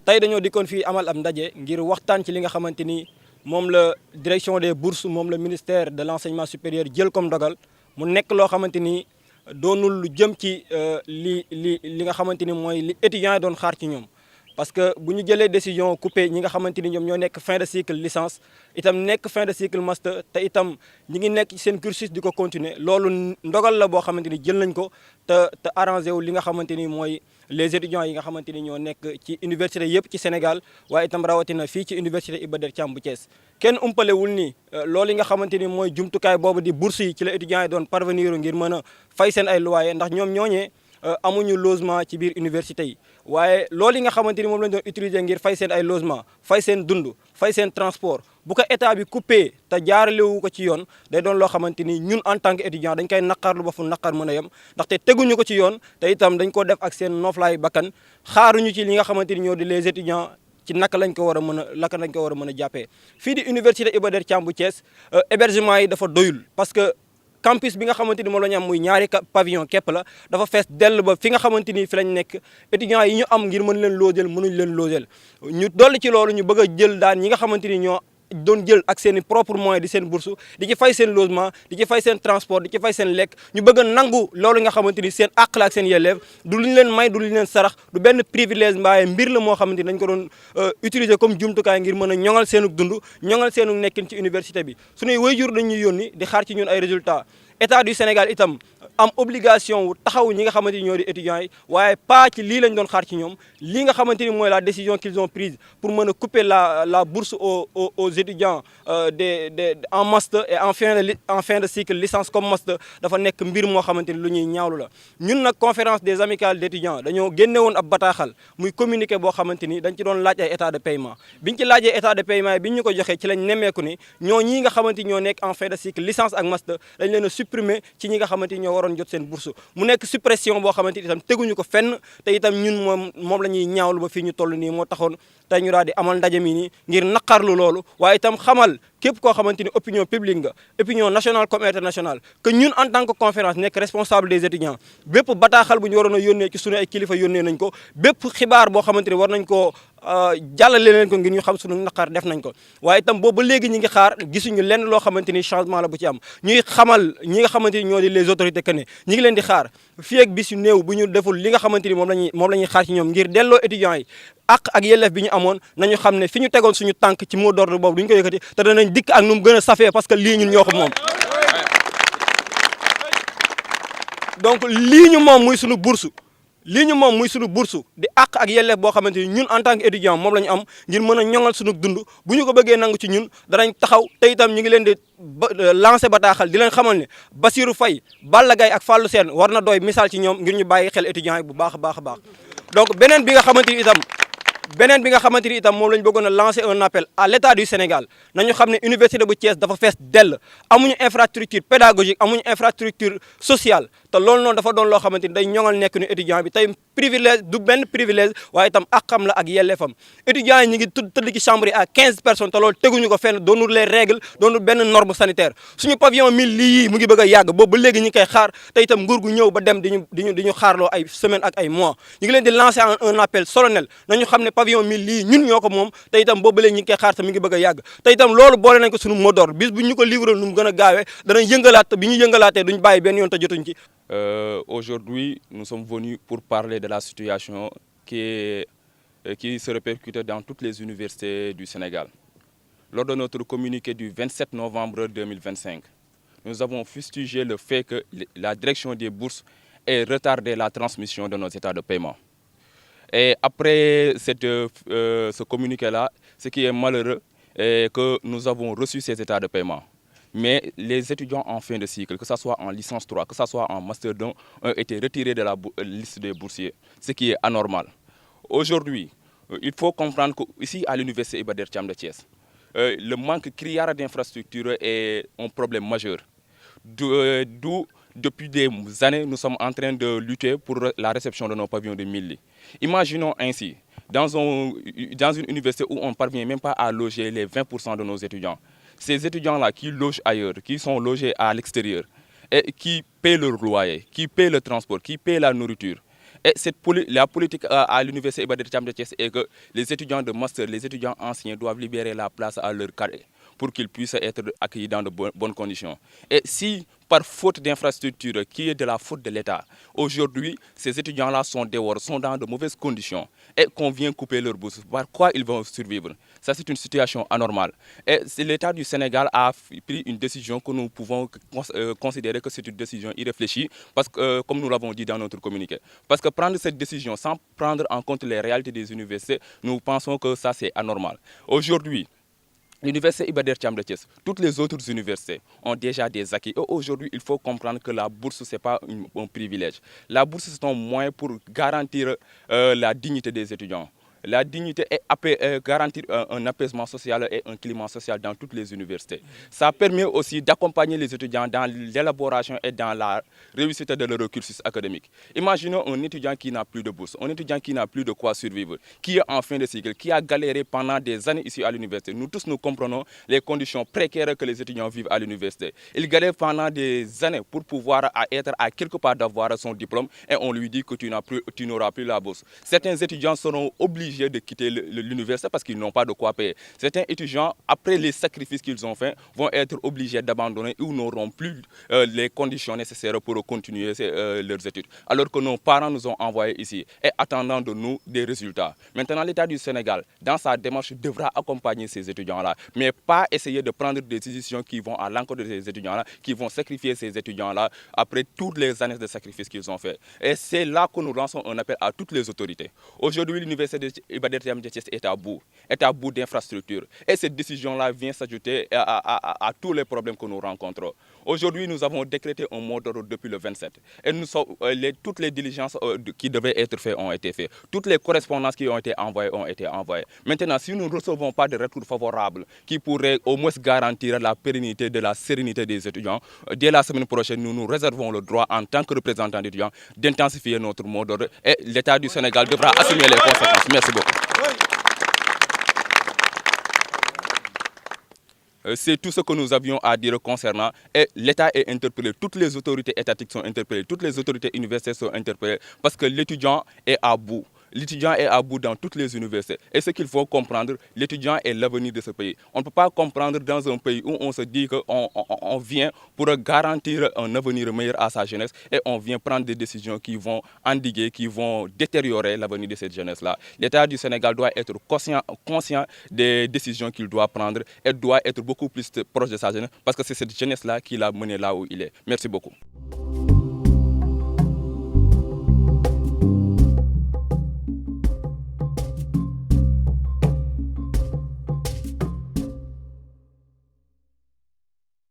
tey dañoo dikkoon fii amal am ndaje ngir waxtaan ci li nga xamante ni moom la direction des bourses moom la ministère de l'enseignement supérieur jël comme dogal mu nekk loo xamante ni doonul lu jëm ci li nga xamante ni mooy li étudiants yi doon xaar ci ñoom. parce que bu ñu jëlee décision coupé ñi nga xamante ni ñoom ñoo nekk fin de cycle licence itam nekk fin de cycle master te itam ñi ngi nekk ci seen cursus di ko continuer loolu ndogal la boo xamante ni jël nañ ko te arrangé wu li nga xamante ni mooy les étudiants yi nga xamante ni ñoo nekk ci université yëpp ci Sénégal waaye itam rawatina fii ci université Iba Der Thiam bu Thiès. kenn umpalewul ni loolu yi nga xamante ni mooy jumtukaay boobu di bourse yi ci la étudiants yi doon parvenir ngir mën a fay seen ay loyer ndax ñoom ñooñee amuñu logement ci biir université yi waaye loolu yi nga xamante ni moom lañ doon utiliser ngir fay seen ay logement fay seen dund fay seen transport bu ko état bi coupé te jaaralewu ko ci yoon day doon loo xamante ni ñun en tant que étudiant dañ koy naqarlu ba fu naqar mën a yem ndaxte teguñu ko ci yoon te itam dañ ko def ak seen noflaay bakkan xaaruñu ci li nga xamante ni ñoo di les étudiants ci naka lañ ko war a mën a jàppee fii di université Iba Der Thiam bu Thiès hébergement yi dafa doyul parce que campus bi nga xamante ni moom la ñu am muy ñaari pavillon képp la dafa fees dell ba fi nga xamante ni fi lañ nekk étudiants yi ñu am ngir mën leen loger mënuñ leen loger ñu dolli ci loolu ñu bëgg a jël daan ñi nga xamante ni ñoo doon jël ak seen i propre moyen di seen bourse di ci fay seen logement di ci fay seen transport di ci fay seen lekk ñu bëgg a nangu loolu nga xamante ni seen àq la ak seen yelleef du lu ñu leen may du lu ñu leen sarax du benn privilège mbaaye mbir la moo xamante ni dañ ko doon utiliser comme jumtukaay ngir mën a ñoŋal seenug dund ñoŋal seenug nekkin ci université bi suñuy waajur dañuy yónni di xaar ci ñun ay résultats état du Sénégal itam am obligation wu taxaw ñi nga xamante ni ñoo di étudiants yi waaye pas ci lii lañ doon xaar ci ñoom lii nga xamante ni mooy la décision qu'ils ont prise pour mën a couper la bourse aux étudiants en master et en fin de cycle licence comme master dafa nekk mbir moo xamante ni lu ñuy ñaawlu la. ñun nag conférence des amicales d'étudiants dañoo génne woon ab bataaxal muy communiqué boo xamante ni dañ ci doon laaj ay état de paiement biñ ci laajee état de paiement yi biñ ñu ko joxee ci lañ nemmeeku ni ñii nga xamante ni ñoo nekk en fin de cycle licence ak master dañ leen a supprimer ci ñi nga xamante ni ñoo waroon jot seen bourse mu nekk suppression boo xamante ni itam teguñu ko fenn te itam ñun moom la ñuy ñaawlu ba fii ñu toll nii moo taxoon tey ñu daal di amal ndaje mi nii ngir naqarlu loolu waaye itam xamal képp koo xamante ni opinion publique nga opinion nationale comme internationale que ñun en tant que conférence nekk responsable des étudiants bépp bataaxal bu ñu waroon a yónnee ci sunu ay kilifa yónnee nañ ko bépp xibaar boo xamante ni war nañ koo jàllale leen ko ngir ñu xam sunu naqar def nañ ko waaye itam boobu ba léegi ñi ngi xaar gisuñu lenn loo xamante ni changement la bu ci am ñuy xamal ñi nga xamante ni ñoo di les autorités que ne ñi ngi leen di xaar fii ak bis yu néew bu ñu deful li nga xamante ni moom la ñuy xaar ci ñoom ngir delloo étudiants yi ak yelleef bi ñu amoon nañu xam ne fi ñu tegoon suñu tànk ci mot d'ordre boobu duñ ko yëkkati te danañ dikk ak nu mu gën a safee parce que lii ñun ñoo ko moom donc lii ñu moom muy suñu bourse di àq ak yelleef boo xamante ni ñun en tant que étudiant moom la ñu am ngir mën a ñoŋal suñu dund bu ñu ko bëggee nangu ci ñun danañ taxaw te itam ñu ngi leen di lancer bataaxal di leen xamal ne Bassirou Faye Balla Gaye ak Fallou Sène war na doy misaal ci ñoom ngir ñu bàyyi xel étudiants yi bu baax a baax a baax donc beneen bi nga xamante ni itam moom la ñu bëggoon a lancer un appel à l'état du Sénégal nañu xam ne université bu Thiès dafa fees dell amuñu infrastructure pédagogique amuñu infrastructure sociale te loolu noonu dafa doon loo xamante ni day ñoŋal nekk ni étudiant bi tey privilège du benn privilège waaye itam àqam la ak yelleefam étudiants yi ñu ngi tëdd ci chambre yi à 15 personnes te loolu teguñu ko fenn doonul les règles doonul benn norme sanitaire suñu pavillon 1000 lii mu ngi bëgg a yàgg boobu ba léegi ñu ngi koy xaar te itam nguur gu ñëw ba dem di ñu xaarloo ay semaine ak ay mois ñu ngi leen di lancer un appel solennel nañu xam ne pavillon 1000 lii ñun ñoo ko moom te itam boobu ba léegi ñu ngi koy xaar te mi ngi bëgg a yàgg te itam loolu boole nañ ko suñu mot d'ordre bis bu ñu ko livré nu mu gën a gaawee danañ yëngalaat te bi ñu yëngalaatee duñ bàyyi benn yoon te jotuñ ci. Aujourd'hui, nous sommes venus pour parler de la situation qui se répercute dans toutes les universités du Sénégal. Lors de notre communiqué du 27 novembre 2025, nous avons fustigé le fait que la direction des bourses ait retardé la transmission de nos états de paiement. Et après ce communiqué-là, ce qui est malheureux est que nous avons reçu ces états de paiement. Mais les étudiants en fin de cycle, que ce soit en licence 3, que ce soit en master 2, ont été retirés de la liste des boursiers, ce qui est anormal. Aujourd'hui, il faut comprendre qu'ici à l'université Iba Der Thiam de Thiès, le manque criard d'infrastructures est un problème majeur. D'où, depuis des années, nous sommes en train de lutter pour la réception de nos pavillons de 1000 lits. Imaginons ainsi, dans une université où on ne parvient même pas à loger les 20% de nos étudiants, ces étudiants-là qui logent ailleurs, qui sont logés à l'extérieur, et qui paient leur loyer, qui paient le transport, qui paient la nourriture, Et la politique à l'université Iba Der Thiam de Thiès est que les étudiants de master, les étudiants anciens doivent libérer la place à leur carré pour qu'ils puissent être accueillis dans de bonnes conditions. Et si, par faute d'infrastructure, qui est de la faute de l'État, aujourd'hui, ces étudiants-là sont dehors, sont dans de mauvaises conditions, et qu'on vient couper leur bourse, par quoi ils vont survivre? Ça, c'est une situation anormale. Et l'État du Sénégal a pris une décision que nous pouvons considérer que c'est une décision irréfléchie, parce que, comme nous l'avons dit dans notre communiqué. Parce que prendre cette décision sans prendre en compte les réalités des universités, nous pensons que ça, c'est anormal. Aujourd'hui, l'université Iba Der Thiam de Thiès, toutes les autres universités ont déjà des acquis. Et aujourd'hui, il faut comprendre que la bourse, ce n'est pas un privilège. La bourse, c'est un moyen pour garantir la dignité des étudiants. La dignité est garantir un apaisement social et un climat social dans toutes les universités. Ça permet aussi d'accompagner les étudiants dans l'élaboration et dans la réussite de leur cursus académique. Imaginons un étudiant qui n'a plus de bourse, un étudiant qui n'a plus de quoi survivre, qui est en fin de cycle, qui a galéré pendant des années ici à l'université. Nous tous, nous comprenons les conditions précaires que les étudiants vivent à l'université. Il galère pendant des années pour pouvoir être à quelque part d'avoir son diplôme et on lui dit que tu n'auras plus la bourse. Certains étudiants seront obligés de quitter l'université parce qu'ils n'ont pas de quoi payer. Certains étudiants, après les sacrifices qu'ils ont faits, vont être obligés d'abandonner ou n'auront plus les conditions nécessaires pour continuer leurs études. Alors que nos parents nous ont envoyés ici et attendant de nous des résultats. Maintenant, l'État du Sénégal, dans sa démarche, devra accompagner ces étudiants-là, mais pas essayer de prendre des décisions qui vont à l'encontre de ces étudiants-là, qui vont sacrifier ces étudiants-là après toutes les années de sacrifices qu'ils ont faits. Et c'est là que nous lançons un appel à toutes les autorités. Aujourd'hui, l'université Iba Der Thiam de Thiès est à bout d'infrastructures. Et cette décision-là vient s'ajouter à tous les problèmes que nous rencontrons. Aujourd'hui, nous avons décrété un mot d'ordre depuis le 27. Et toutes les diligences qui devaient être faites ont été faites. Toutes les correspondances qui ont été envoyées ont été envoyées. Maintenant, si nous ne recevons pas de retour favorable qui pourrait au moins garantir la pérennité de la sérénité des étudiants, dès la semaine prochaine, nous nous réservons le droit, en tant que représentants d'étudiants, d'intensifier notre mot d'ordre et l'État du Sénégal devra assumer les conséquences. Merci beaucoup. C'est tout ce que nous avions à dire concernant. Et l'État est interpellé, toutes les autorités étatiques sont interpellées, toutes les autorités universitaires sont interpellées parce que l'étudiant est à bout. L'étudiant est à bout dans toutes les universités. Et ce qu'il faut comprendre, l'étudiant est l'avenir de ce pays. On ne peut pas comprendre dans un pays où on se dit qu'on vient pour garantir un avenir meilleur à sa jeunesse et on vient prendre des décisions qui vont endiguer, qui vont détériorer l'avenir de cette jeunesse-là. L'État du Sénégal doit être conscient des décisions qu'il doit prendre et doit être beaucoup plus proche de sa jeunesse parce que c'est cette jeunesse-là qui l'a mené là où il est. Merci beaucoup.